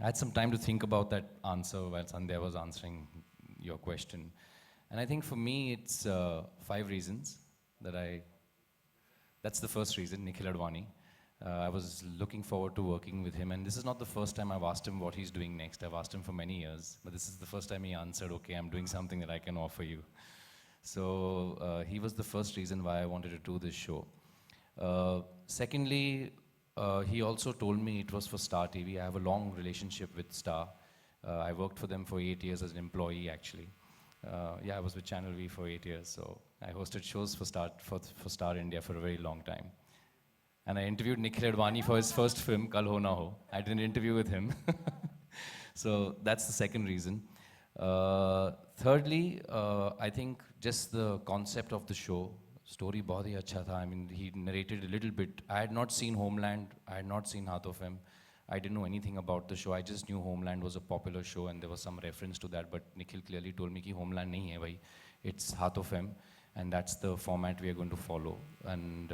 I had some time to think about that answer while Sandhya was answering your question. And I think for me, it's 5 reasons that that's the first reason, Nikhil Advani. I was looking forward to working with him, and this is not the first time I've asked him what he's doing next. I've asked him for many years, but this is the first time he answered, okay, I'm doing something that I can offer you. So he was the first reason why I wanted to do this show. Secondly, he also told me it was for Star TV. I have a long relationship with Star. I worked for them for 8 years as an employee, actually. Yeah, I was with Channel V for 8 years, so I hosted shows for Star India for a very long time. And I interviewed Nikhil Advani for his first film, Kal Ho Na Ho. I did an interview with him. So that's the second reason. Thirdly, I think just the concept of the show, story bahut hi acha tha. I mean, he narrated a little bit. I had not seen Homeland. I had not seen Haath of M. I didn't know anything about the show. I just knew Homeland was a popular show and there was some reference to that. But Nikhil clearly told me ki Homeland nahi hai bhai. It's Haath of M. And that's the format we are going to follow. And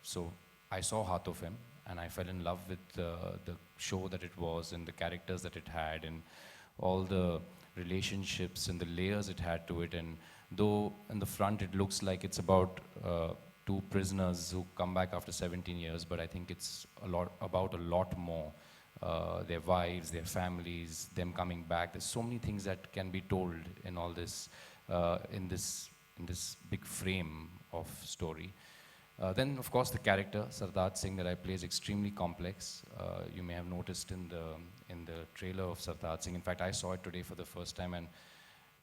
so I saw Haath of M and I fell in love with the show that it was and the characters that it had and all the relationships and the layers it had to it. And though in the front it looks like it's about two prisoners who come back after 17 years, but I think it's about a lot more. Their wives, their families, them coming back. There's so many things that can be told in all this, in this big frame of story. Then, of course, the character, Sardar Singh, that I play is extremely complex. You may have noticed in the trailer of Sardar Singh. In fact, I saw it today for the first time and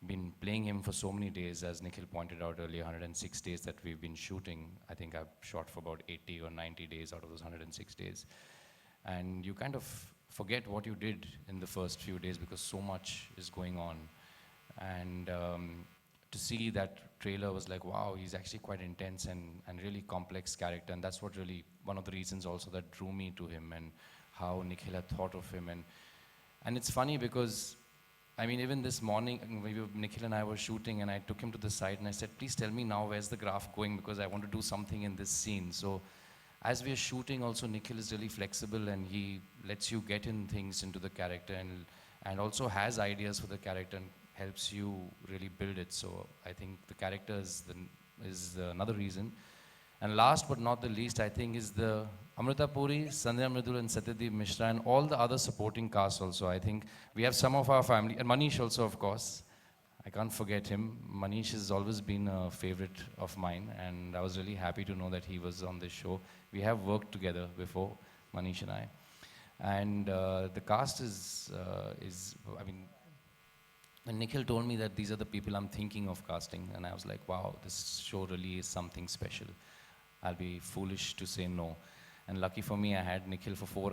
been playing him for so many days, as Nikhil pointed out earlier, 106 days that we've been shooting. I think I've shot for about 80 or 90 days out of those 106 days. And you kind of forget what you did in the first few days because so much is going on. And to see that trailer was like, wow, he's actually quite intense and really complex character. And that's what really, one of the reasons also that drew me to him and how Nikhil had thought of him. And it's funny because, I mean, even this morning, Nikhil and I were shooting and I took him to the side and I said, please tell me now where's the graph going because I want to do something in this scene. So as we are shooting also, Nikhil is really flexible and he lets you get in things into the character and also has ideas for the character and helps you really build it. So I think the character is another reason. And last but not the least, I think is the Amrita Puri, Sandhya Mridul and Satyadeep Mishra and all the other supporting cast also. I think we have some of our family, and Manish also, of course. I can't forget him. Manish has always been a favorite of mine, and I was really happy to know that he was on this show. We have worked together before, Manish and I. And the cast is, I mean, when Nikhil told me that these are the people I'm thinking of casting, and I was like, wow, this show really is something special. I'll be foolish to say no. And lucky for me, I had Nikhil for 5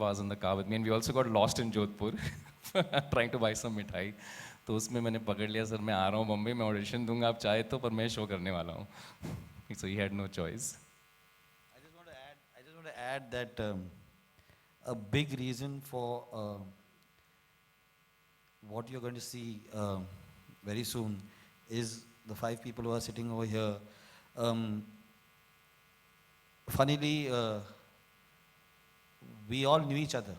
hours in the car with me, and we also got lost in Jodhpur, trying to buy some mithai. तो उसमें मैंने पकड़ लिया sir मैं आ रहा हूँ बम्बई मैं audition दूंगा आप चाहे तो पर मैं शो करने वाला हूँ. So he had no choice. I just want to add that a big reason for what you're going to see very soon is the 5 people who are sitting over here. Funnily, we all knew each other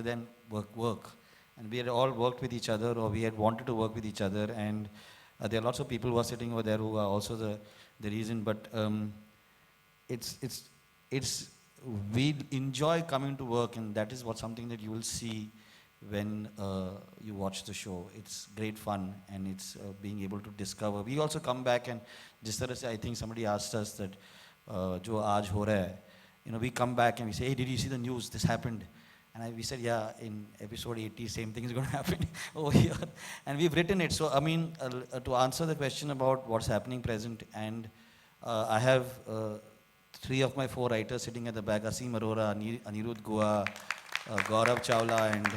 than work. And we had all worked with each other or we had wanted to work with each other. And there are lots of people who are sitting over there who are also the reason. But we enjoy coming to work, and that is something that you will see when you watch the show. It's great fun and it's being able to discover. We also come back and just I think somebody asked us that jo aaj ho raha hai, you know, we come back and we say, hey, did you see the news? This happened. And we said, yeah, in episode 80, same thing is going to happen over here. And we've written it. So, I mean, to answer the question about what's happening present, and I have 3 of my 4 writers sitting at the back, Asim Arora, Anirudh Goa, Gaurav Chawla, and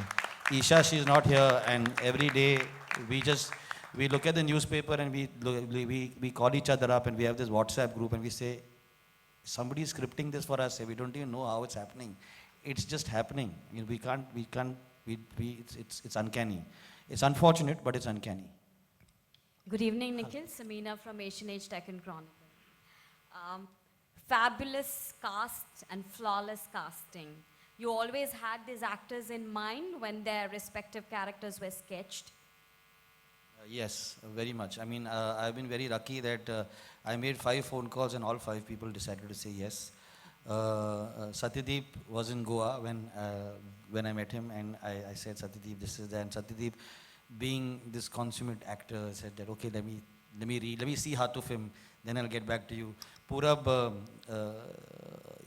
Isha, she's not here. And every day, we look at the newspaper and we call each other up and we have this WhatsApp group and we say, somebody is scripting this for us. We don't even know how it's happening. It's just happening. I mean, it's uncanny. It's unfortunate, but it's uncanny. Good evening, Nikhil. Samina from Asian Age Tech and Chronicle. Fabulous cast and flawless casting. you always had these actors in mind when their respective characters were sketched? Yes, very much. I mean, I've been very lucky that I made 5 phone calls and all 5 people decided to say yes. Satyadeep was in Goa when I met him, and I said, Satyadeep, this is that. And Satyadeep, being this consummate actor, said that, okay, let me see half of him, then I'll get back to you. Purab,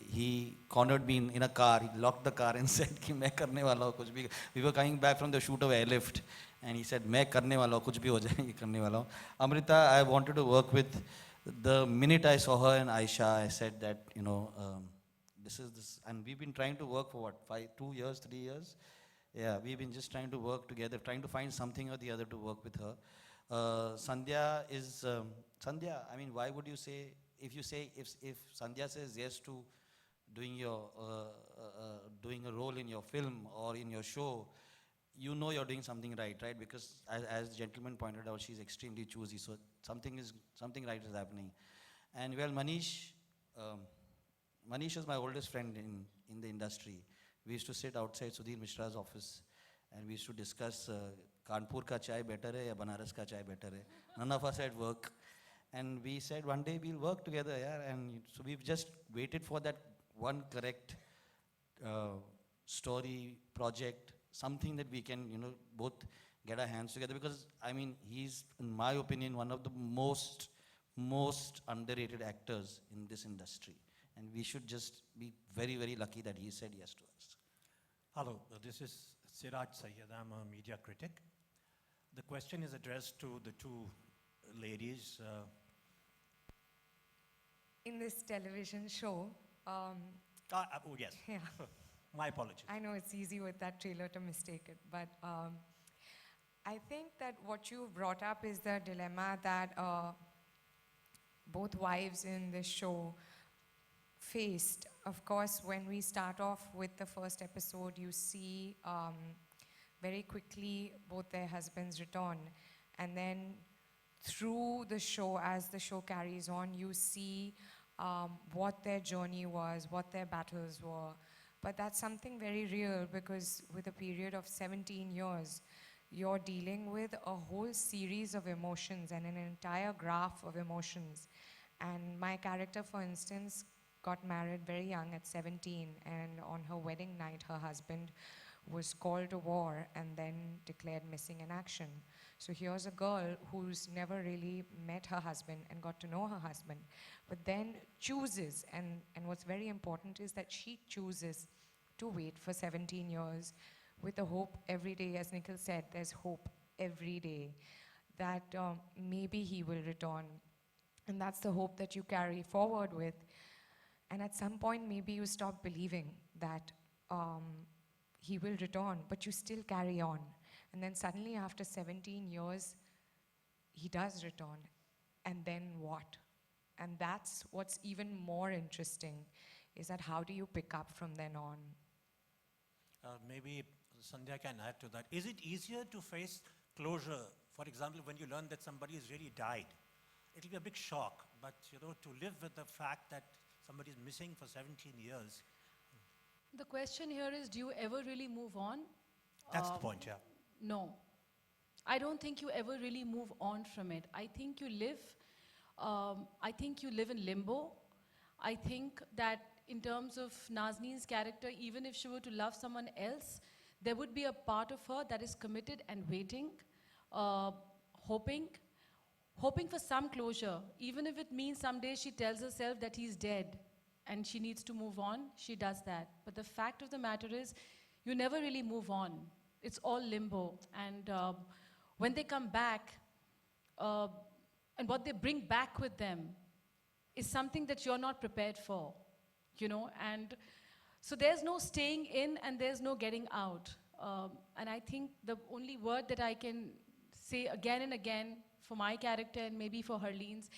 he cornered me in a car. He locked the car and said कि मैं करने वाला हूँ कुछ भी. We were coming back from the shoot of Airlift, and he said मैं करने वाला हूँ कुछ भी हो जाए ये करने वाला हूँ. Amrita, I wanted to work with. The minute I saw her and Aisha, I said that, you know, this is this, and we've been trying to work for what, 2 years, 3 years. Yeah, we've been just trying to work together, trying to find something or the other to work with her. Sandhya is Sandhya. I mean, why would you say if Sandhya says yes to doing a role in your film or in your show, you know you're doing something right? Because as the gentleman pointed out, she's extremely choosy. So something right is happening. And well, Manish is my oldest friend in the industry. We used to sit outside Sudhir Mishra's office and we used to discuss Kanpur ka chai better hai ya Banaras ka chai better hai. None of us had work. And we said one day we'll work together, yeah. And so we've just waited for that one correct story, project, something that we can, you know, both get our hands together. Because, I mean, he's, in my opinion, one of the most underrated actors in this industry. And we should just be very, very lucky that he said yes to us. Hello, this is Siraj Sayyed. I'm a media critic. The question is addressed to the two ladies. In this television show, Oh, yes. yeah, My apologies. I know it's easy with that trailer to mistake it, but I think that what you brought up is the dilemma that both wives in this show faced. Of course, when we start off with the first episode, you see very quickly both their husbands return. And then through the show, as the show carries on, you see what their journey was, what their battles were. But that's something very real, because with a period of 17 years, you're dealing with a whole series of emotions and an entire graph of emotions. And my character, for instance, got married very young at 17, and on her wedding night, her husband was called to war and then declared missing in action. So here's a girl who's never really met her husband and got to know her husband, but then chooses, and what's very important is that she chooses to wait for 17 years with the hope every day. As Nikhil said, there's hope every day that maybe he will return. And that's the hope that you carry forward with. And at some point, maybe you stop believing that he will return, but you still carry on. And then suddenly, after 17 years, he does return. And then what? And that's what's even more interesting, is that how do you pick up from then on? Maybe Sandhya can add to that. Is it easier to face closure? For example, when you learn that somebody has really died, it'll be a big shock. But you know, to live with the fact that somebody is missing for 17 years. The question here is, do you ever really move on? That's the point, yeah. No. I don't think you ever really move on from it. I think you live in limbo. I think that in terms of Nazneen's character, even if she were to love someone else, there would be a part of her that is committed and waiting, hoping for some closure. Even if it means someday she tells herself that he's dead and she needs to move on, she does that. But the fact of the matter is, you never really move on. It's all limbo. And when they come back, and what they bring back with them is something that you're not prepared for, you know? And so there's no staying in and there's no getting out. And I think the only word that I can say again and again for my character and maybe for Harleen's,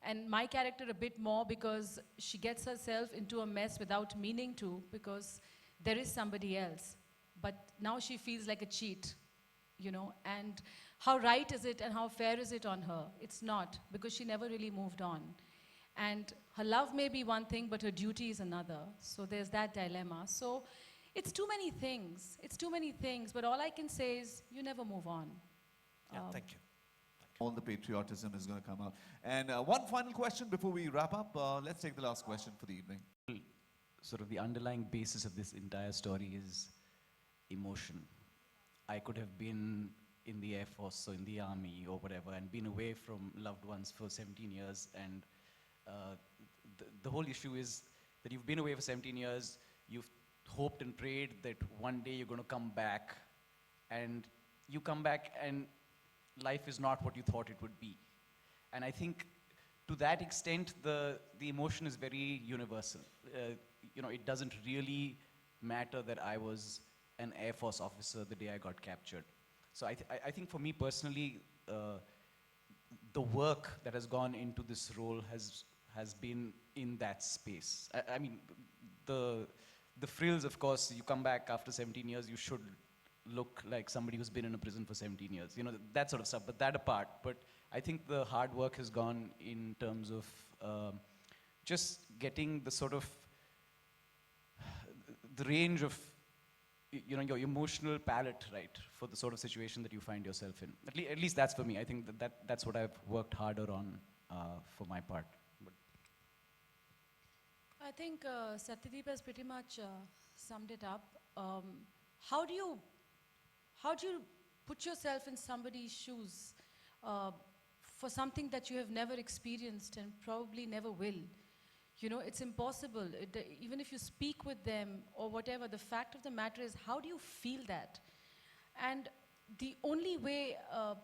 and my character a bit more because she gets herself into a mess without meaning to, because there is somebody else. But now she feels like a cheat, you know? And how right is it and how fair is it on her? It's not, because she never really moved on. And her love may be one thing, but her duty is another. So there's that dilemma. So It's too many things. It's too many things. But all I can say is you never move on. Yeah, thank you. All the patriotism is going to come out. And one final question before we wrap up. Let's take the last question for the evening. Sort of the underlying basis of this entire story is emotion. I could have been in the Air Force or in the Army or whatever and been away from loved ones for 17 years. And the whole issue is that you've been away for 17 years, you've hoped and prayed that one day you're going to come back, and you come back and life is not what you thought it would be. And I think to that extent, the emotion is very universal. You know, it doesn't really matter that I was an Air Force officer the day I got captured. So I think for me personally, the work that has gone into this role has been in that space. I mean, the frills, of course, you come back after 17 years, you should look like somebody who's been in a prison for 17 years. You know, that sort of stuff, but that apart. But I think the hard work has gone in terms of just getting the sort of, the range of, you know, your emotional palette right for the sort of situation that you find yourself in. At least that's for me. I think that's what I've worked harder on for my part. But I think Satyadeep has pretty much summed it up. How do you put yourself in somebody's shoes for something that you have never experienced and probably never will? You know, it's impossible. Even if you speak with them or whatever, the fact of the matter is, how do you feel that? And the only way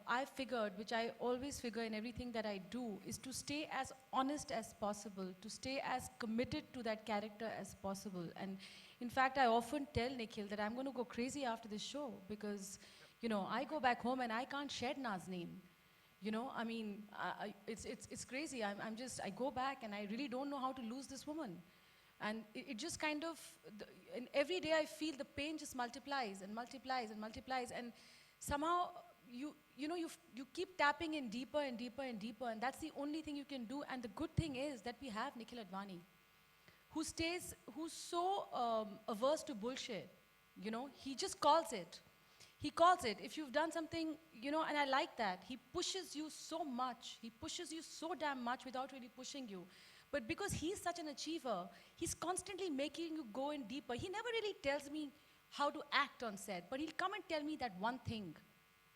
I figured, which I always figure in everything that I do, is to stay as honest as possible, to stay as committed to that character as possible. And in fact, I often tell Nikhil that I'm going to go crazy after this show because, you know, I go back home and I can't shed Nazneen. You know, I mean, it's crazy. I go back and I really don't know how to lose this woman. And it just kind of, and every day I feel the pain just multiplies and multiplies and multiplies. And somehow, you keep tapping in deeper and deeper and deeper. And that's the only thing you can do. And the good thing is that we have Nikhil Advani, who's so averse to bullshit. You know, he just calls it. He calls it. If you've done something, you know, and I like that. He pushes you so much. He pushes you so damn much without really pushing you. But because he's such an achiever, he's constantly making you go in deeper. He never really tells me how to act on set, but he'll come and tell me that one thing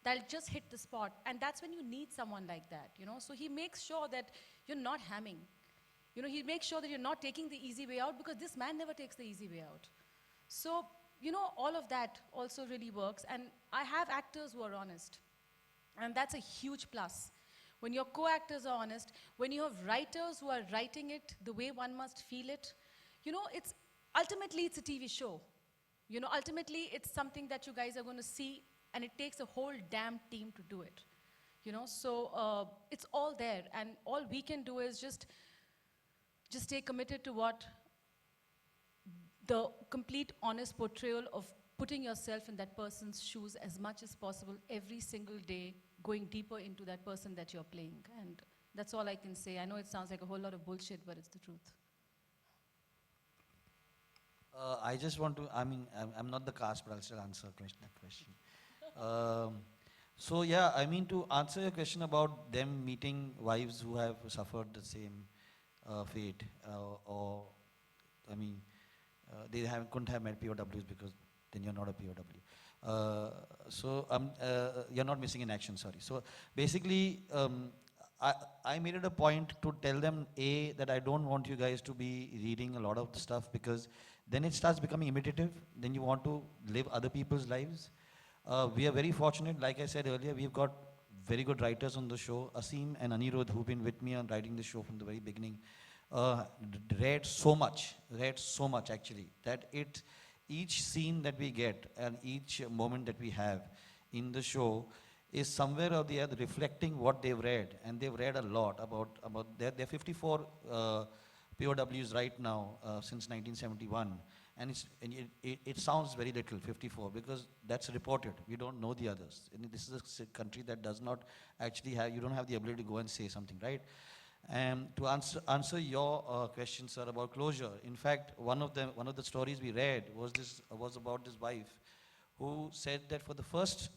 that'll just hit the spot. And that's when you need someone like that, you know. So he makes sure that you're not hamming. You know, he makes sure that you're not taking the easy way out, because this man never takes the easy way out. So, you know, all of that also really works. And I have actors who are honest. And that's a huge plus. When your co-actors are honest, when you have writers who are writing it the way one must feel it, you know, ultimately it's a TV show. You know, ultimately it's something that you guys are going to see, and it takes a whole damn team to do it. You know, so it's all there, and all we can do is just stay committed to what the complete honest portrayal of putting yourself in that person's shoes as much as possible every single day, going deeper into that person that you're playing. And that's all I can say. I know it sounds like a whole lot of bullshit, but it's the truth. I just want to, I mean, I'm not the cast, but I'll still answer that question. So yeah, I mean, to answer your question about them meeting wives who have suffered the same fate, or, I mean, they couldn't have met POWs because then you're not a POW. So you're not missing in action, sorry. So basically, I made it a point to tell them, A, that I don't want you guys to be reading a lot of the stuff, because then it starts becoming imitative. Then you want to live other people's lives. We are very fortunate, like I said earlier, we've got very good writers on the show. Asim and Anirudh, who've been with me on writing the show from the very beginning, read so much actually, that each scene that we get and each moment that we have in the show is somewhere or the other reflecting what they've read. And they've read a lot about there are 54 POWs right now since 1971. And it sounds very little, 54, because that's reported. We don't know the others. And this is a country that does not actually have, you don't have the ability to go and say something, right? To answer your question, sir, about closure. In fact, one of the stories we read was about this wife who said that for the first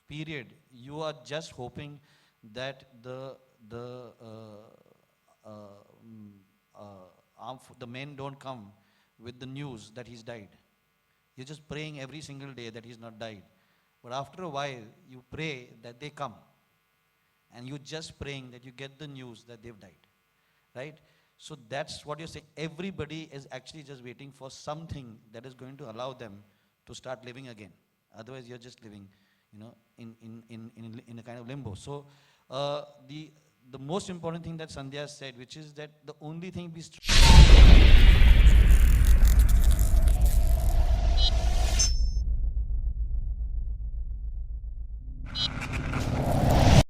period, you are just hoping that the men don't come with the news that he's died. You're just praying every single day that he's not died. But after a while, you pray that they come. And you're just praying that you get the news that they've died. Right? So that's what you're saying. Everybody is actually just waiting for something that is going to allow them to start living again. Otherwise, you're just living, in a kind of limbo. So the most important thing that Sandhya said, which is that the only thing we